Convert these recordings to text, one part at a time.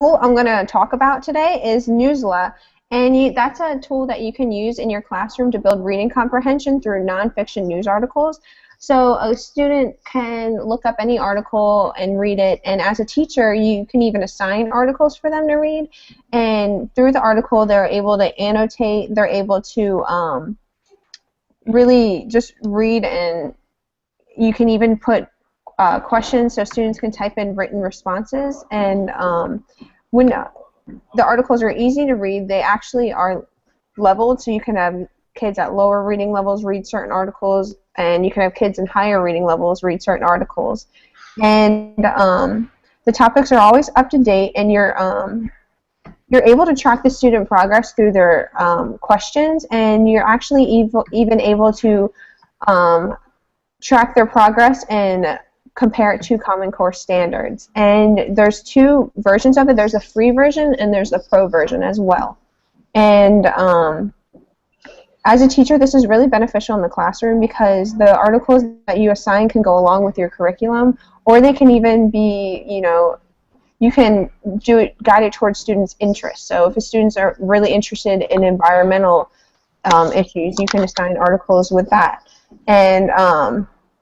tool I'm going to talk about today is Newsela, and that's a tool that you can use in your classroom to build reading comprehension through nonfiction news articles. So a student can look up any article and read it, and as a teacher, you can even assign articles for them to read, and through the article, they're able to annotate, they're able to really just read, and you can even put questions so students can type in written responses. And when the articles are easy to read, they actually are leveled, so you can have kids at lower reading levels read certain articles, and you can have kids in higher reading levels read certain articles. And the topics are always up to date, and you're able to track the student progress through their questions, and you're actually even able to track their progress and compare it to Common Core standards. And there's two versions of it. There's a free version and there's a pro version as well. And as a teacher, this is really beneficial in the classroom because the articles that you assign can go along with your curriculum, or they can even be, you can do it guided towards students' interests. So if the students are really interested in environmental issues, you can assign articles with that. And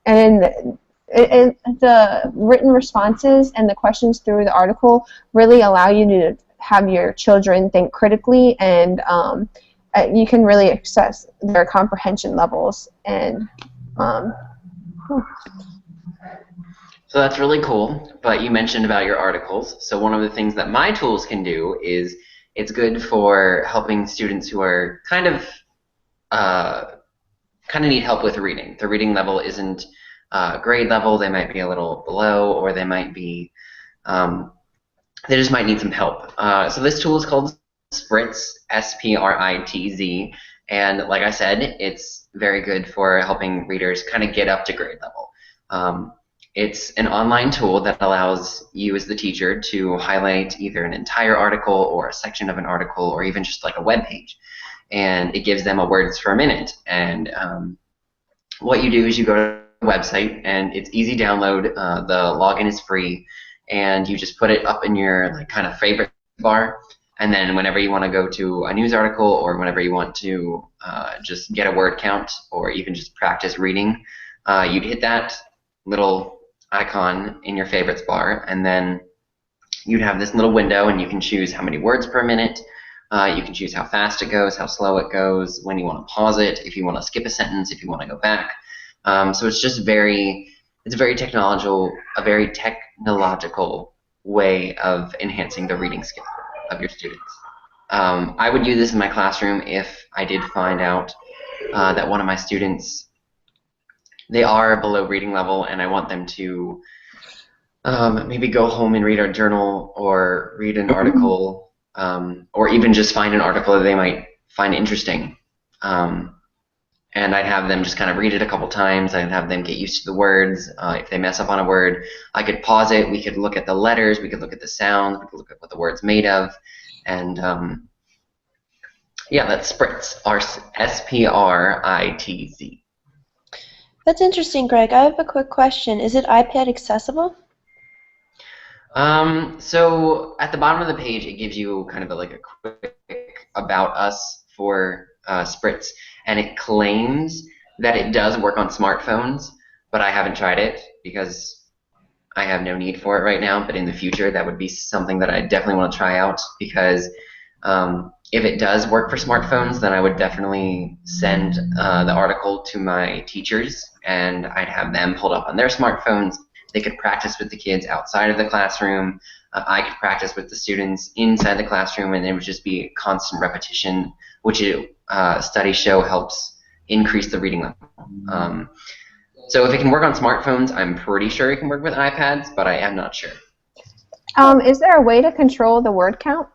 then the written responses and the questions through the article really allow you to have your children think critically, and you can really assess their comprehension levels. And so that's really cool, but you mentioned about your articles. So one of the things that my tools can do is it's good for helping students who are kind of need help with reading. The reading level isn't grade level, they might be a little below, or they might be, they just might need some help. So this tool is called Spritz, S-P-R-I-T-Z, and like I said, it's very good for helping readers kind of get up to grade level. It's an online tool that allows you as the teacher to highlight either an entire article or a section of an article or even just like a web page, and it gives them a words per minute. And what you do is you go to the website, and it's easy download. The login is free, and you just put it up in your kind of favorite bar, and then whenever you want to go to a news article or whenever you want to just get a word count or even just practice reading, you'd hit that little icon in your favorites bar, and then you'd have this little window, and you can choose how many words per minute. You can choose how fast it goes, how slow it goes, when you want to pause it, if you want to skip a sentence, if you want to go back. So it's just a very technological way of enhancing the reading skill of your students. I would use this in my classroom if I did find out that one of my students, they are below reading level, and I want them to maybe go home and read our journal or read an article, or even just find an article that they might find interesting. And I'd have them just kind of read it a couple times. I'd have them get used to the words. If they mess up on a word, I could pause it. We could look at the letters. We could look at the sounds. We could look at what the word's made of. And yeah, that's Spritz, S-P-R-I-T-Z. That's interesting, Greg. I have a quick question. Is it iPad accessible? So at the bottom of the page, it gives you kind of a quick about us for Spritz, and it claims that it does work on smartphones, but I haven't tried it because I have no need for it right now. But in the future, that would be something that I definitely want to try out, because if it does work for smartphones, then I would definitely send the article to my teachers, and I'd have them pulled up on their smartphones. They could practice with the kids outside of the classroom. I could practice with the students inside the classroom, and it would just be constant repetition, which studies show helps increase the reading level. So if it can work on smartphones, I'm pretty sure it can work with iPads, but I am not sure. Is there a way to control the word count?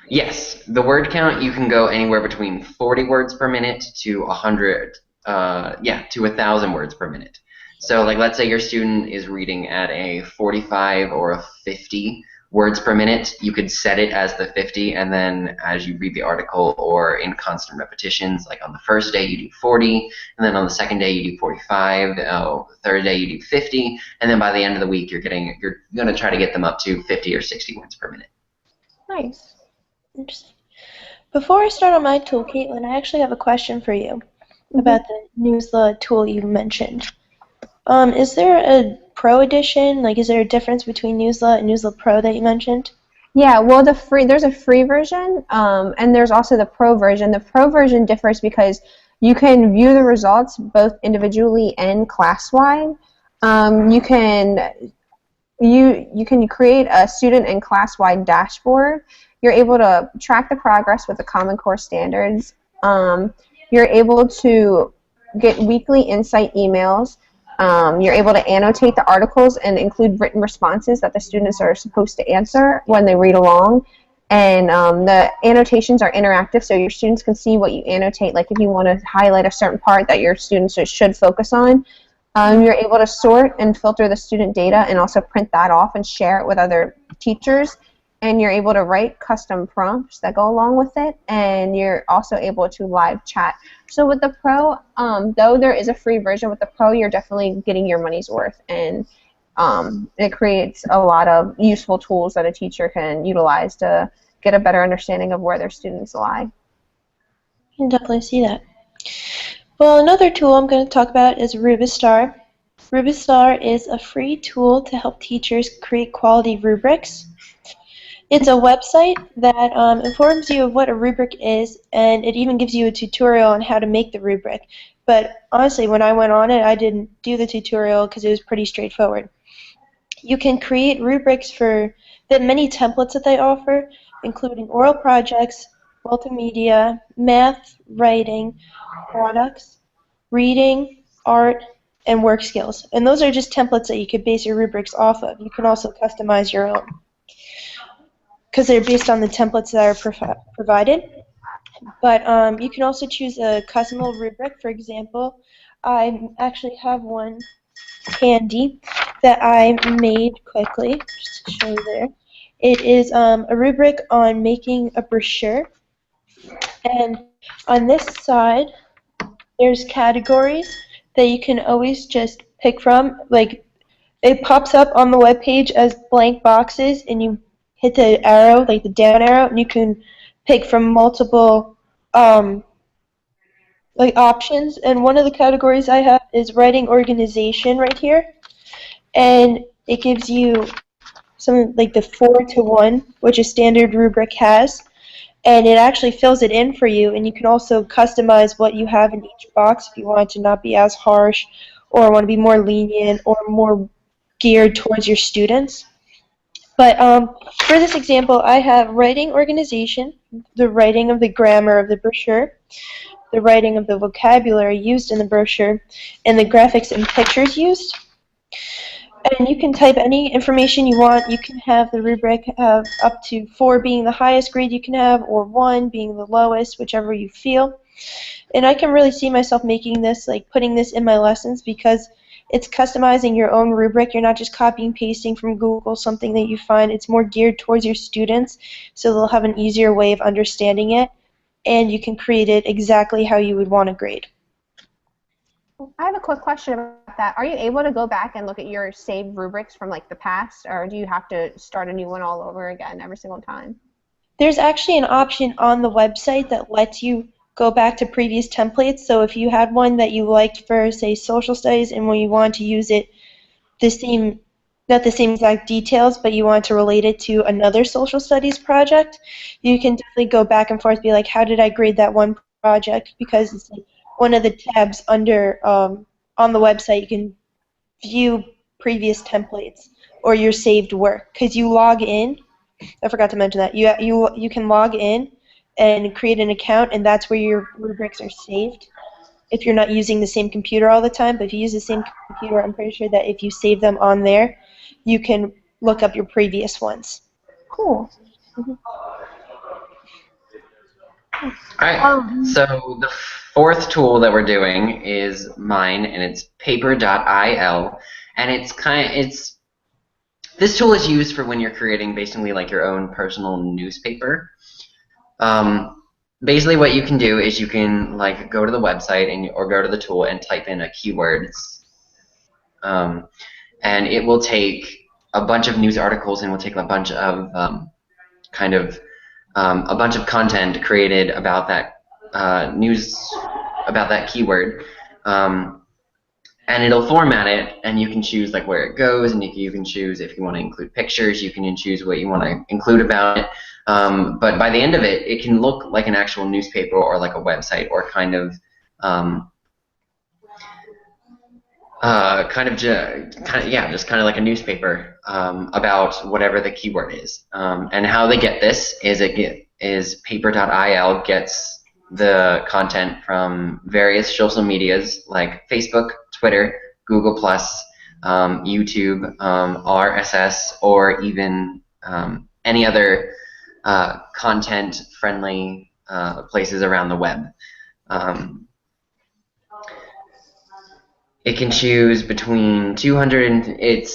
Yes, the word count, you can go anywhere between 40 words per minute to 100, to 1,000 words per minute. So like, let's say your student is reading at a 45 or a 50 words per minute, you could set it as the 50, and then as you read the article or in constant repetitions, like on the first day you do 40, and then on the second day you do 45, the third day you do 50, and then by the end of the week you're going to try to get them up to 50 or 60 words per minute. Nice. Interesting. Before I start on my tool, Kaitlyn, I actually have a question for you about the Newsela tool you mentioned. Is there a Pro edition? Like, is there a difference between Newsela and Newsela Pro that you mentioned? Yeah, well, there's a free version, and there's also the Pro version. The Pro version differs because you can view the results both individually and class-wide. You can create a student and class-wide dashboard. You're able to track the progress with the Common Core standards. You're able to get weekly insight emails. You're able to annotate the articles and include written responses that the students are supposed to answer when they read along. And the annotations are interactive, so your students can see what you annotate. Like if you want to highlight a certain part that your students should focus on, you're able to sort and filter the student data and also print that off and share it with other teachers. And you're able to write custom prompts that go along with it, and you're also able to live chat. So with the Pro, though there is a free version, with the Pro you're definitely getting your money's worth, and it creates a lot of useful tools that a teacher can utilize to get a better understanding of where their students lie. I can definitely see that. Well, another tool I'm going to talk about is Rubistar. Rubistar is a free tool to help teachers create quality rubrics. It's a website that informs you of what a rubric is, and it even gives you a tutorial on how to make the rubric. But honestly, when I went on it, I didn't do the tutorial because it was pretty straightforward. You can create rubrics for the many templates that they offer, including oral projects, multimedia, math, writing, products, reading, art, and work skills. And those are just templates that you could base your rubrics off of. You can also customize your own, because they're based on the templates that are provided. But you can also choose a custom rubric. For example, I actually have one handy that I made quickly, just to show you there. It is a rubric on making a brochure. And on this side, there's categories that you can always just pick from. Like, it pops up on the web page as blank boxes, and you hit the arrow, like the down arrow, and you can pick from multiple like options. And one of the categories I have is writing organization right here, and it gives you something like the 4-to-1, which a standard rubric has, and it actually fills it in for you. And you can also customize what you have in each box if you want it to not be as harsh, or want to be more lenient, or more geared towards your students. But for this example, I have writing organization, the writing of the grammar of the brochure, the writing of the vocabulary used in the brochure, and the graphics and pictures used. And you can type any information you want. You can have the rubric have up to 4 being the highest grade you can have, or 1 being the lowest, whichever you feel. And I can really see myself making this, like putting this in my lessons, because it's customizing your own rubric. You're not just copying and pasting from Google something that you find. It's more geared towards your students, so they'll have an easier way of understanding it, and you can create it exactly how you would want to grade. I have a quick question about that. Are you able to go back and look at your saved rubrics from like the past, or do you have to start a new one all over again every single time? There's actually an option on the website that lets you go back to previous templates. So if you had one that you liked for, say, social studies, and when you want to use it not the same exact details, but you want to relate it to another social studies project, you can definitely go back and forth, be like, how did I grade that one project? Because it's like one of the tabs under on the website, you can view previous templates or your saved work, because you log in. I forgot to mention that you can log in and create an account, and that's where your rubrics are saved if you're not using the same computer all the time. But if you use the same computer, I'm pretty sure that if you save them on there, you can look up your previous ones. Cool. Mm-hmm. All right, so the fourth tool that we're doing is mine, and it's Paper.il, and it's This tool is used for when you're creating basically like your own personal newspaper. Basically what you can do is you can like go to the website or go to the tool and type in a keywords, and it will take a bunch of news articles and will take a bunch of a bunch of content created about that about that keyword, and it'll format it, and you can choose like where it goes, and you can choose if you want to include pictures, you can choose what you want to include about it. But by the end of it, it can look like an actual newspaper or like a website or just kind of like a newspaper about whatever the keyword is. And how they get this is Paper.il gets the content from various social medias like Facebook, Twitter, Google+, YouTube, RSS, or even any other content-friendly places around the web. It can choose between 200 and it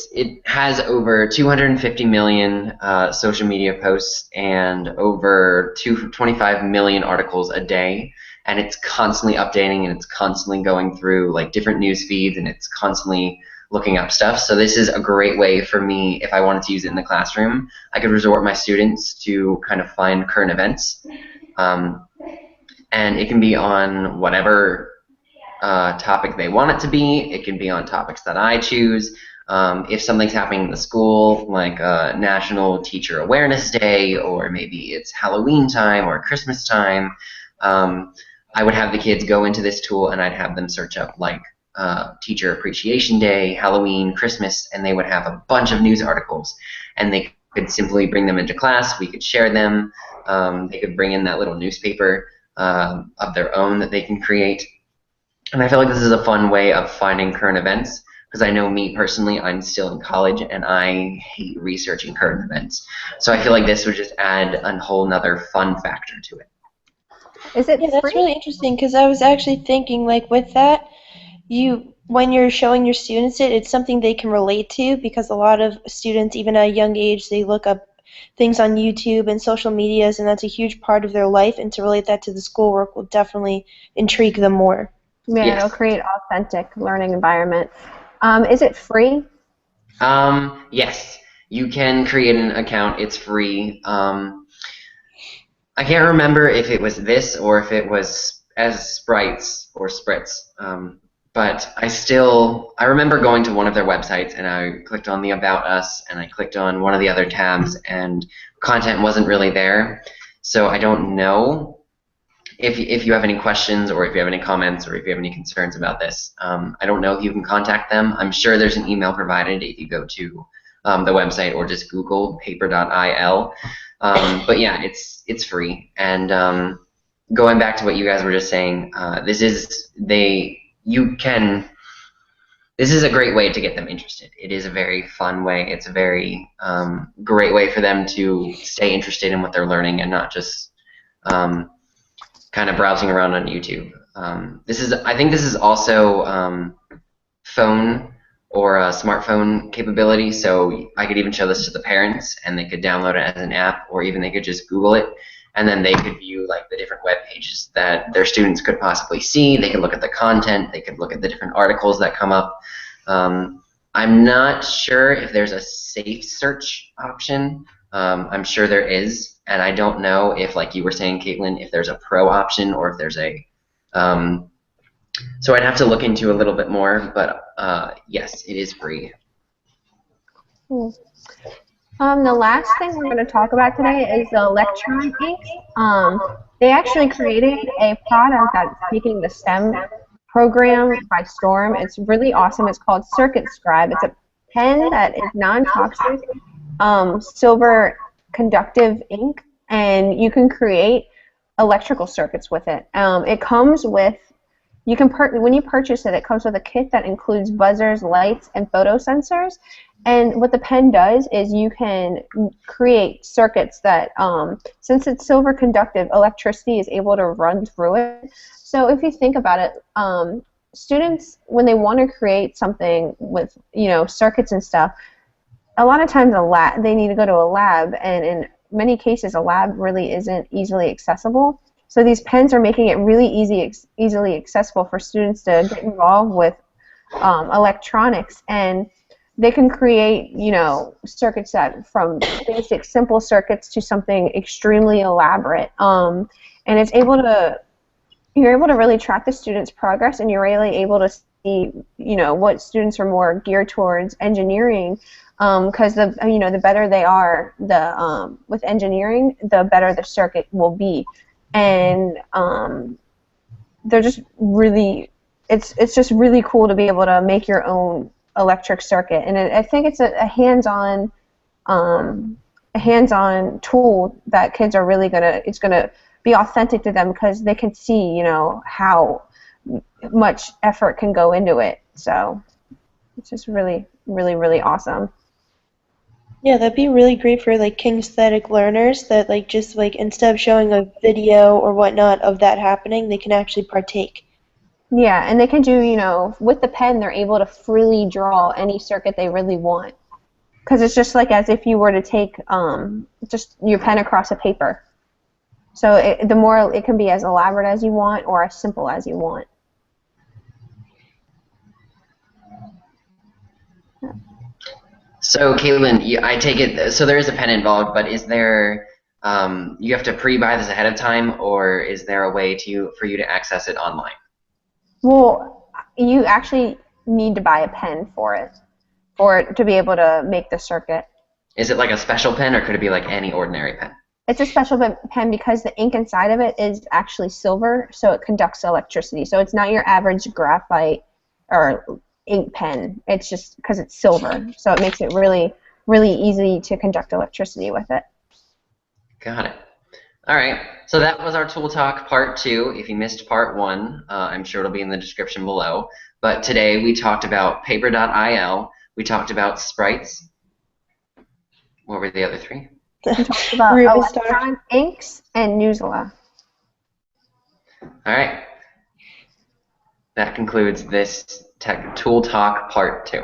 has over 250 million social media posts and over 25 million articles a day, and it's constantly updating, and it's constantly going through like different news feeds, and it's constantly looking up stuff. So this is a great way for me, if I wanted to use it in the classroom, I could resort my students to kind of find current events, and it can be on whatever topic they want it to be. It can be on topics that I choose. If something's happening in the school, like National Teacher Awareness Day, or maybe it's Halloween time or Christmas time, I would have the kids go into this tool and I'd have them search up like Teacher Appreciation Day, Halloween, Christmas, and they would have a bunch of news articles, and they could simply bring them into class. We could share them. They could bring in that little newspaper of their own that they can create. And I feel like this is a fun way of finding current events, because I know me personally, I'm still in college and I hate researching current events. So I feel like this would just add a whole nother fun factor to it. Is it Yeah, that's free? really interesting, because I was actually thinking, like, with that, when you're showing your students it's something they can relate to, because a lot of students, even at a young age, they look up things on YouTube and social medias, and that's a huge part of their life, and to relate that to the schoolwork will definitely intrigue them more. Yeah, Yes. It'll create authentic learning environment. Is it free? Yes, you can create an account. It's free. I can't remember if it was this or if it was as Spritz or Spritz. But I remember going to one of their websites and I clicked on the About Us and I clicked on one of the other tabs and content wasn't really there. So I don't know if you have any questions or if you have any comments or if you have any concerns about this. I don't know if you can contact them. I'm sure there's an email provided if you go to the website or just Google Paper.il. But yeah, it's free. And going back to what you guys were just saying, this is a great way to get them interested. It is a very fun way. It's a very great way for them to stay interested in what they're learning and not just kind of browsing around on YouTube. I think this is also phone or a smartphone capability, so I could even show this to the parents and they could download it as an app, or even they could just Google it, and then they could view like the different web pages that their students could possibly see. They could look at the content, they could look at the different articles that come up. I'm not sure if there's a safe search option. I'm sure there is, and I don't know if, like you were saying, Kaitlyn, if there's a pro option or if there's a so I'd have to look into a little bit more, but yes, it is free. Cool. The last thing we're going to talk about today is the Electronink. They actually created a product that's taking the STEM program by storm. It's really awesome. It's called Circuit Scribe. It's a pen that is non-toxic, silver conductive ink, and you can create electrical circuits with it. It comes with, when you purchase it, it comes with a kit that includes buzzers, lights, and photo sensors. And what the pen does is you can create circuits that, since it's silver conductive, electricity is able to run through it. So if you think about it, students, when they want to create something with, circuits and stuff, a lot of times they need to go to a lab, and in many cases a lab really isn't easily accessible. So these pens are making it really easily accessible for students to get involved with electronics, and they can create, circuits that from basic simple circuits to something extremely elaborate. And you're able to really track the students' progress, and you're really able to see, what students are more geared towards engineering, because the better they are with engineering, the better the circuit will be, and they're just really, it's just really cool to be able to make your own electric circuit, and I think it's a hands-on tool that kids are really it's gonna be authentic to them, because they can see, how much effort can go into it. So it's just really, really, really awesome. Yeah, that'd be really great for like kinesthetic learners that just instead of showing a video or whatnot of that happening, they can actually partake. Yeah, and they can do, with the pen, they're able to freely draw any circuit they really want. Because it's just like as if you were to take just your pen across a paper. So the more it can be as elaborate as you want or as simple as you want. So, Kaitlyn, I take it, so there is a pen involved, but is there, you have to pre-buy this ahead of time, or is there a way for you to access it online? Well, you actually need to buy a pen for it to be able to make the circuit. Is it like a special pen, or could it be like any ordinary pen? It's a special pen because the ink inside of it is actually silver, so it conducts electricity. So it's not your average graphite or ink pen. It's just because it's silver, so it makes it really, really easy to conduct electricity with it. Got it. All right, so that was our Tool Talk Part 2. If you missed Part 1, I'm sure it'll be in the description below. But today we talked about Paper.il, we talked about Spritz. What were the other three? We talked about Rubistar, inks, and Newsela. All right. That concludes this Tool Talk Part 2.